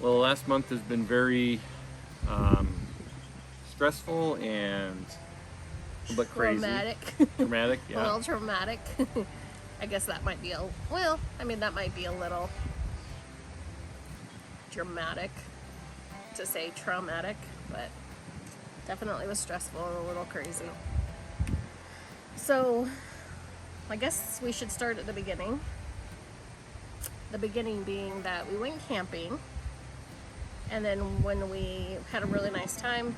Well, the last month has been very um, stressful and but crazy. Traumatic. Dramatic, A yeah. little traumatic. I guess that might be well, I mean, that might be a little dramatic to say traumatic, but definitely was stressful and a little crazy. So, I guess we should start at the beginning. The beginning being that we went camping, and then when we had a really nice time,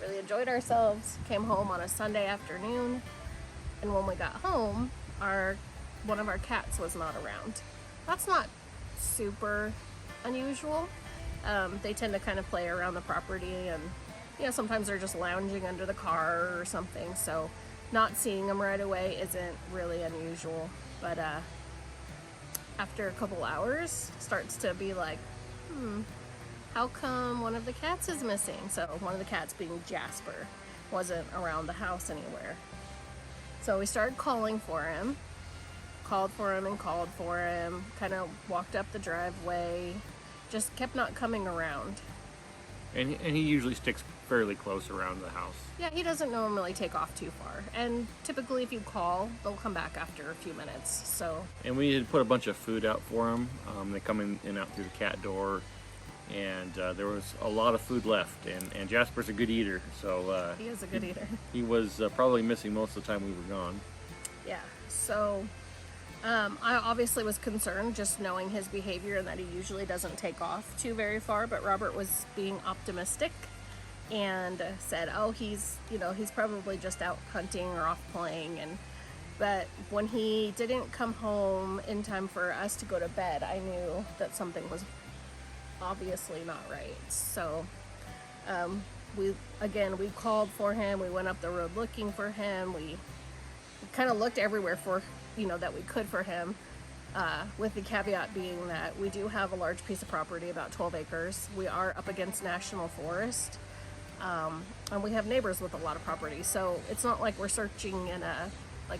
really enjoyed ourselves, came home on a Sunday afternoon, and when we got home, one of our cats was not around. That's not super unusual. They tend to kind of play around the property, and sometimes they're just lounging under the car or something. So not seeing them right away isn't really unusual. But after a couple hours, starts to be like, how come one of the cats is missing? So one of the cats, being Jasper, wasn't around the house anywhere. So we started calling for him. Called for him and called for him. Kind of walked up the driveway. Just kept not coming around. And he usually sticks fairly close around the house. Yeah, he doesn't normally take off too far. And typically if you call, they'll come back after a few minutes. So. And we had put a bunch of food out for him. They come in and out through the cat door. And there was a lot of food left. And Jasper's a good eater. So he is a good eater. He was probably missing most of the time we were gone. Yeah, so I obviously was concerned just knowing his behavior and that he usually doesn't take off too very far, but Robert was being optimistic and said, oh, he's probably just out hunting or off playing. But when he didn't come home in time for us to go to bed, I knew that something was obviously not right. So we called for him. We went up the road looking for him. We kind of looked everywhere for that we could for him, with the caveat being that we do have a large piece of property, about 12 acres. We are up against national forest, and we have neighbors with a lot of property, so it's not like we're searching in a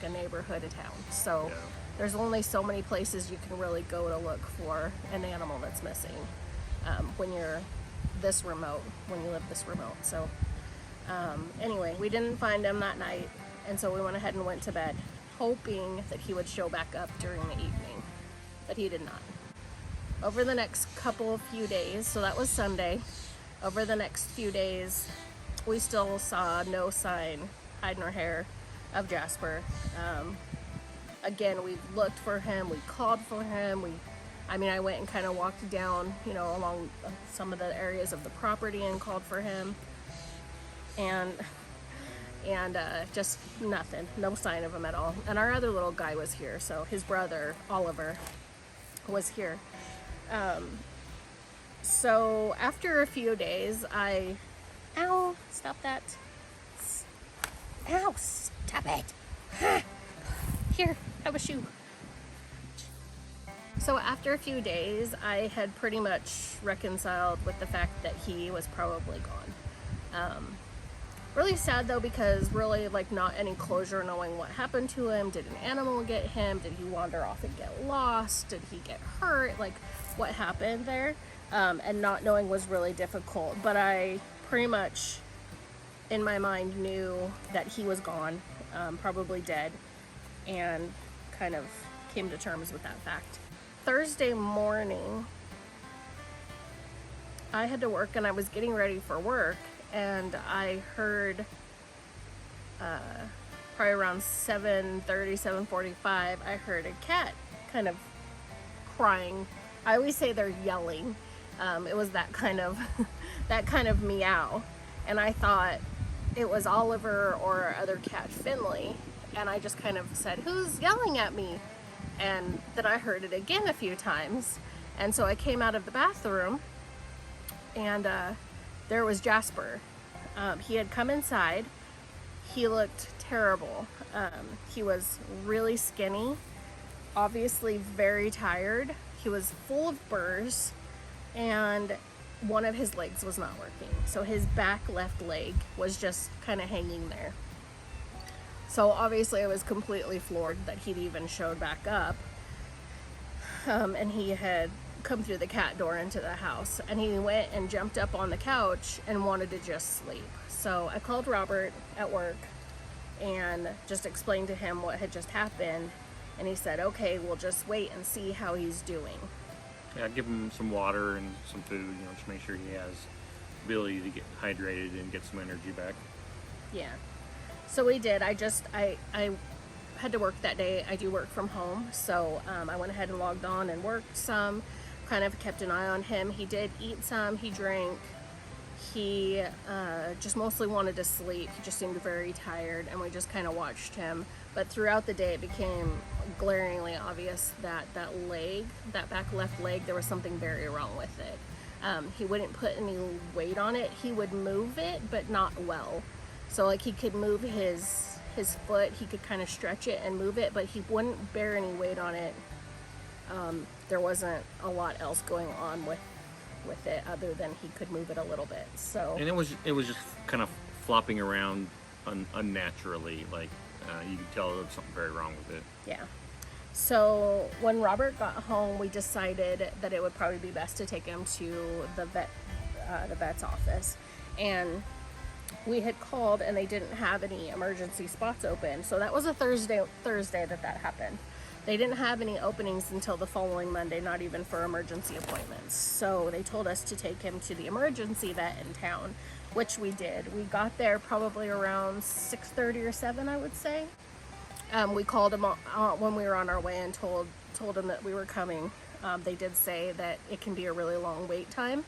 neighborhood of town. So there's only so many places you can really go to look for an animal that's missing when you're this remote, when you live this remote. So anyway, we didn't find him that night, and so we went ahead and went to bed, hoping that he would show back up during the evening, but he did not. Over the next few days, so that was Sunday, over the next few days, we still saw no sign, hide nor hair, of Jasper. Again, we looked for him, we called for him, I went and kind of walked down, along some of the areas of the property and called for him, and just nothing, no sign of him at all. And our other little guy was here, so his brother Oliver was here. So after a few days, ow, stop that, ow, stop it, here, have a shoe. So after a few days, I had pretty much reconciled with the fact that he was probably gone. Really sad though, because really not any closure knowing what happened to him. Did an animal get him? Did he wander off and get lost? Did he get hurt? What happened there? And not knowing was really difficult, but I pretty much in my mind knew that he was gone, probably dead, and kind of came to terms with that fact. Thursday morning, I had to work and I was getting ready for work, and I heard probably around 7:30, 7:45, I heard a cat kind of crying. I always say they're yelling. It was that kind of meow, and I thought it was Oliver or our other cat Finley, and I just kind of said, "Who's yelling at me?" And then I heard it again a few times, and so I came out of the bathroom, and there was Jasper. He had come inside. He looked terrible. He was really skinny, obviously very tired. He was full of burrs, and one of his legs was not working. So his back left leg was just kind of hanging there. So obviously I was completely floored that he'd even showed back up. And he had come through the cat door into the house, and he went and jumped up on the couch and wanted to just sleep. So I called Robert at work and just explained to him what had just happened, and he said, okay, we'll just wait and see how he's doing. Yeah, give him some water and some food, just make sure he has ability to get hydrated and get some energy back. Yeah, so we did. I had to work that day. I do work from home, so I went ahead and logged on and worked some, kind of kept an eye on him. He did eat some, he drank, he just mostly wanted to sleep. He just seemed very tired, and we just kind of watched him. But throughout the day it became glaringly obvious that that back left leg, there was something very wrong with it. He wouldn't put any weight on it. He would move it, but not well. So like he could move his foot, he could kind of stretch it and move it, but he wouldn't bear any weight on it. There wasn't a lot else going on with it other than he could move it a little bit. So, and it was just kind of flopping around unnaturally, like you could tell there was something very wrong with it. Yeah. So when Robert got home, we decided that it would probably be best to take him to the vet's office, and we had called and they didn't have any emergency spots open. So that was a Thursday that happened. They didn't have any openings until the following Monday, not even for emergency appointments. So they told us to take him to the emergency vet in town, which we did. We got there probably around 6:30 or 7, I would say. We called him when we were on our way and told him that we were coming. They did say that it can be a really long wait time,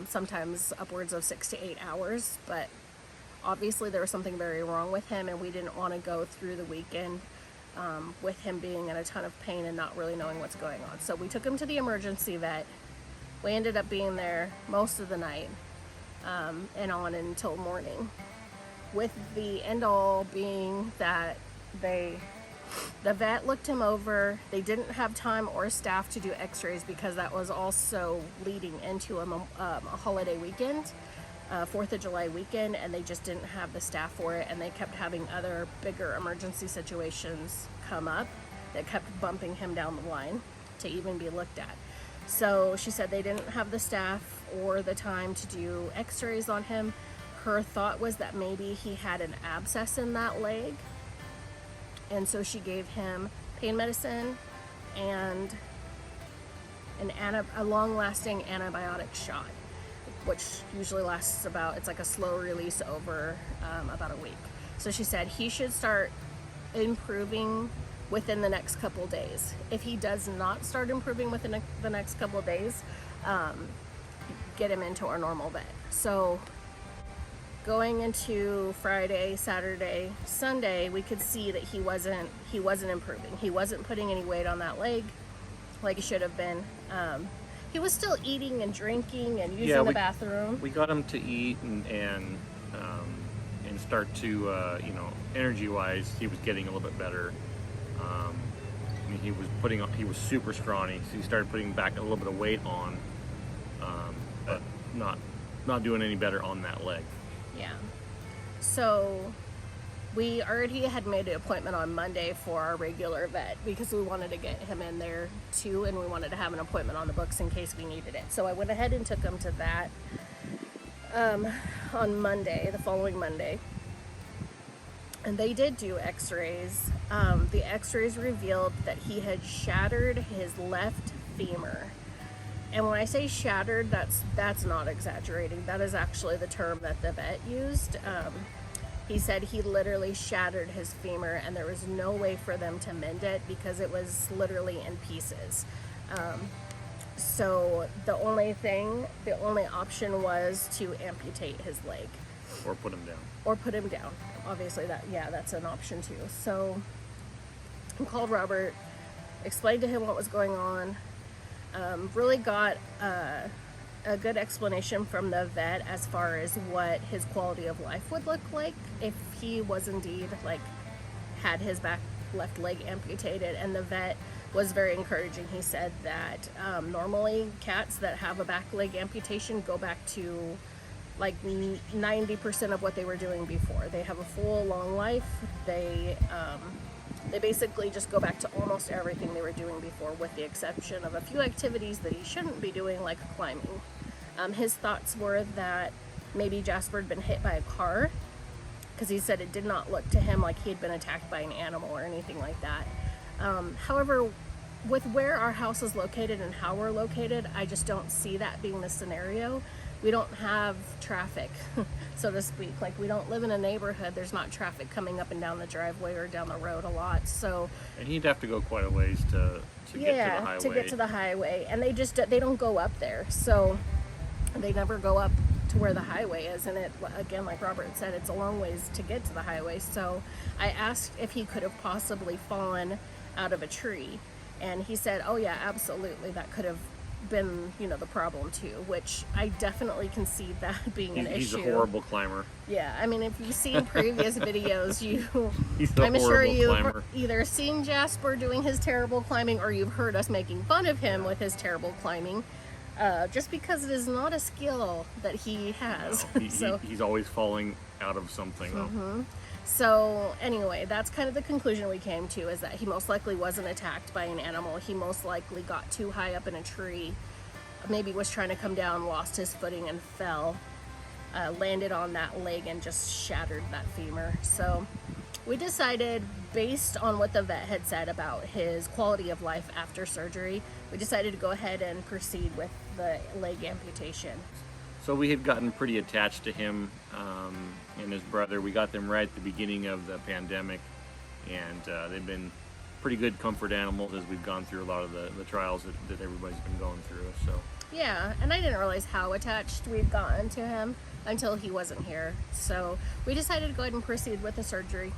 sometimes upwards of 6 to 8 hours, but obviously there was something very wrong with him, and we didn't want to go through the weekend with him being in a ton of pain and not really knowing what's going on. So we took him to the emergency vet. We ended up being there most of the night and on until morning, with the end all being that the vet looked him over. They didn't have time or staff to do x-rays because that was also leading into a holiday weekend, 4th of July weekend, and they just didn't have the staff for it, and they kept having other bigger emergency situations come up that kept bumping him down the line to even be looked at. So she said they didn't have the staff or the time to do x-rays on him. Her thought was that maybe he had an abscess in that leg, and so she gave him pain medicine and a long-lasting antibiotic shot, which usually lasts it's like a slow release over about a week. So she said he should start improving within the next couple days. If he does not start improving within the next couple of days, get him into our normal vet. So going into Friday, Saturday, Sunday, we could see that he wasn't improving. He wasn't putting any weight on that leg like he should have been. He was still eating and drinking and using the bathroom. We got him to eat and start to energy-wise, he was getting a little bit better. I mean, he was super scrawny, so he started putting back a little bit of weight on, but not doing any better on that leg. Yeah. So we already had made an appointment on Monday for our regular vet because we wanted to get him in there too, and we wanted to have an appointment on the books in case we needed it. So I went ahead and took him to that on Monday, the following Monday. And they did do x-rays. The x-rays revealed that he had shattered his left femur. And when I say shattered, that's not exaggerating. That is actually the term that the vet used. He said he literally shattered his femur, and there was no way for them to mend it because it was literally in pieces. So the only option was to amputate his leg. Or put him down. Obviously that's an option too. So I called Robert, explained to him what was going on. Really got a good explanation from the vet as far as what his quality of life would look like if he was indeed had his left leg amputated. And the vet was very encouraging. He said that normally cats that have a back leg amputation go back to 90% of what they were doing before. They have a full long life. They They basically just go back to almost everything they were doing before, with the exception of a few activities that he shouldn't be doing, like climbing. His thoughts were that maybe Jasper had been hit by a car, because he said it did not look to him like he had been attacked by an animal or anything like that. However, with where our house is located and how we're located, I just don't see that being the scenario. We don't have traffic, so to speak. Like, we don't live in a neighborhood. There's not traffic coming up and down the driveway or down the road a lot. So, and he'd have to go quite a ways to get to the highway. To get to the highway, and they don't go up there. So they never go up to where the highway is, and it, again, like Robert said, it's a long ways to get to the highway. So I asked if he could have possibly fallen out of a tree, and he said, oh yeah, absolutely, that could have been, the problem too, which I definitely can see that being an issue. He's a horrible climber. Yeah, I mean, if you've seen previous videos, I'm sure you've climber. Either seen Jasper doing his terrible climbing, or you've heard us making fun of him with his terrible climbing. Just because it is not a skill that he has. No, he's always falling out of something. Mm-hmm. So anyway, that's kind of the conclusion we came to, is that he most likely wasn't attacked by an animal. He most likely got too high up in a tree, maybe was trying to come down, lost his footing and fell, landed on that leg and just shattered that femur. So we decided, based on what the vet had said about his quality of life after surgery, we decided to go ahead and proceed with the leg amputation. So we had gotten pretty attached to him and his brother. We got them right at the beginning of the pandemic, and they've been pretty good comfort animals as we've gone through a lot of the trials that everybody's been going through. So yeah, and I didn't realize how attached we'd gotten to him until he wasn't here. So we decided to go ahead and proceed with the surgery.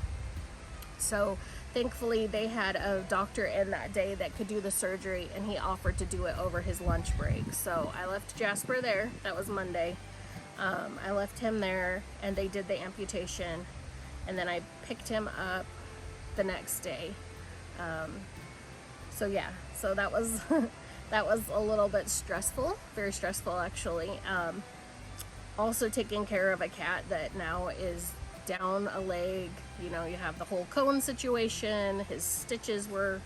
So thankfully they had a doctor in that day that could do the surgery, and he offered to do it over his lunch break. So I left Jasper there. That was Monday. I left him there, and they did the amputation, and then I picked him up the next day. So yeah, so that was that was a little bit stressful, very stressful actually. Also taking care of a cat that now is down a leg. You have the whole cone situation. His stitches were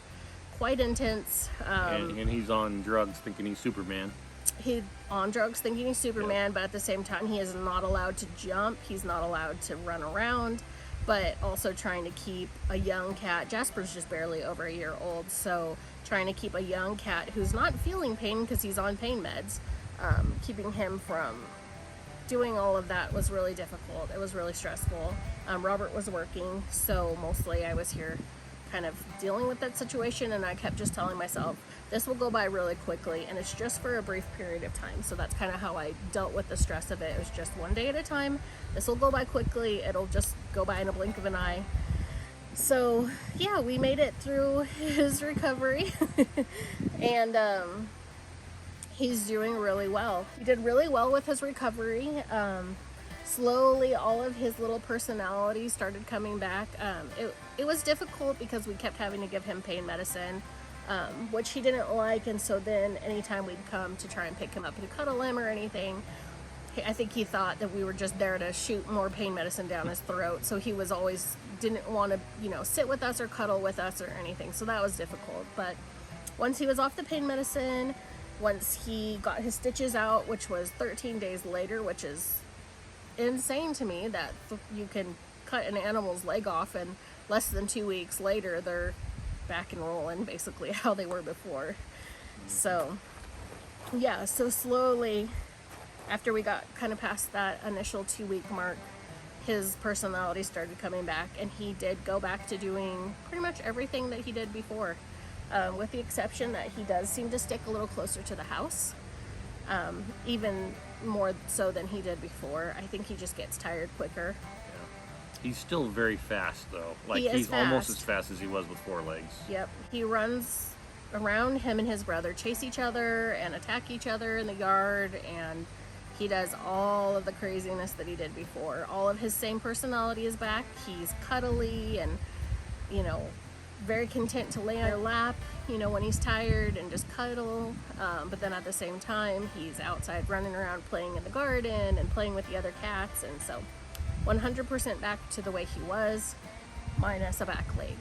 quite intense. And he's on drugs thinking he's Superman. He's on drugs thinking he's Superman, but at the same time, he is not allowed to jump. He's not allowed to run around, but also trying to keep a young cat. Jasper's just barely over a year old, so trying to keep a young cat who's not feeling pain because he's on pain meds, keeping him from doing all of that was really difficult. It was really stressful. Robert was working, so mostly I was here kind of dealing with that situation, and I kept just telling myself, this will go by really quickly, and it's just for a brief period of time. So that's kind of how I dealt with the stress of it. It was just one day at a time. This will go by quickly. It'll just go by in a blink of an eye. So yeah, we made it through his recovery and he's doing really well. He did really well with his recovery. Slowly all of his little personality started coming back. It was difficult because we kept having to give him pain medicine, which he didn't like, and so then anytime we'd come to try and pick him up and cuddle him or anything, I think he thought that we were just there to shoot more pain medicine down his throat, so he was always didn't want to sit with us or cuddle with us or anything, so that was difficult. But once he was off the pain medicine, once he got his stitches out, which was 13 days later, which is insane to me that you can cut an animal's leg off and less than 2 weeks later they're back and rolling basically how they were before. So yeah, so slowly after we got kind of past that initial 2-week mark, his personality started coming back, and he did go back to doing pretty much everything that he did before, with the exception that he does seem to stick a little closer to the house, even more so than he did before. I think he just gets tired quicker. Yeah. He's still very fast though. Like he's fast. Almost as fast as he was with 4 legs. Yep. He runs around. Him and his brother chase each other and attack each other in the yard, and he does all of the craziness that he did before. All of his same personality is back. He's cuddly and, very content to lay on your lap, when he's tired and just cuddle. But then at the same time, he's outside running around playing in the garden and playing with the other cats. And so 100% back to the way he was. minus a back leg.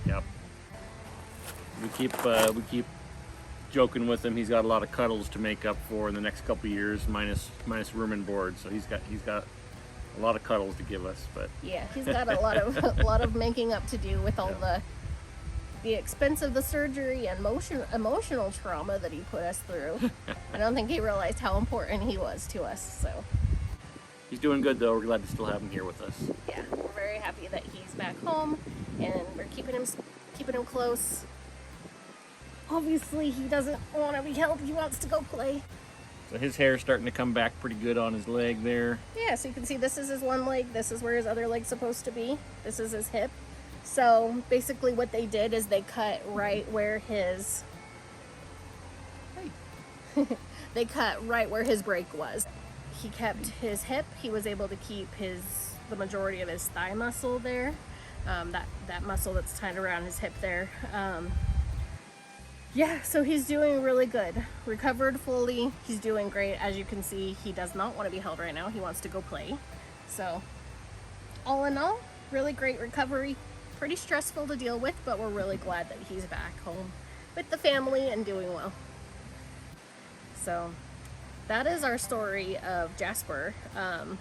Yep. We keep joking with him. He's got a lot of cuddles to make up for in the next couple years, minus room and board. So he's got a lot of cuddles to give us. But Yeah, he's got a lot of making up to do with all the expense of the surgery and emotional trauma that he put us through. I don't think he realized how important he was to us. So he's doing good though. We're glad to still have him here with us. yeah, we're very happy that he's back home, and we're keeping him close. Obviously, he doesn't want to be held. He wants to go play. So his hair's starting to come back pretty good on his leg there. Yeah, so you can see this is his one leg. This is where his other leg's supposed to be. This is his hip. So basically what they did is they cut right where his they cut right where his break was. He kept his hip. He was able to keep the majority of his thigh muscle there. That muscle that's tied around his hip there. Yeah, so he's doing really good. Recovered fully. He's doing great. As you can see, he does not want to be held right now. He wants to go play. So, all in all, really great recovery. Pretty stressful to deal with, but we're really glad that he's back home with the family and doing well. So, that is our story of Jasper, and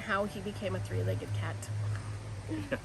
how he became a three-legged cat. Yeah.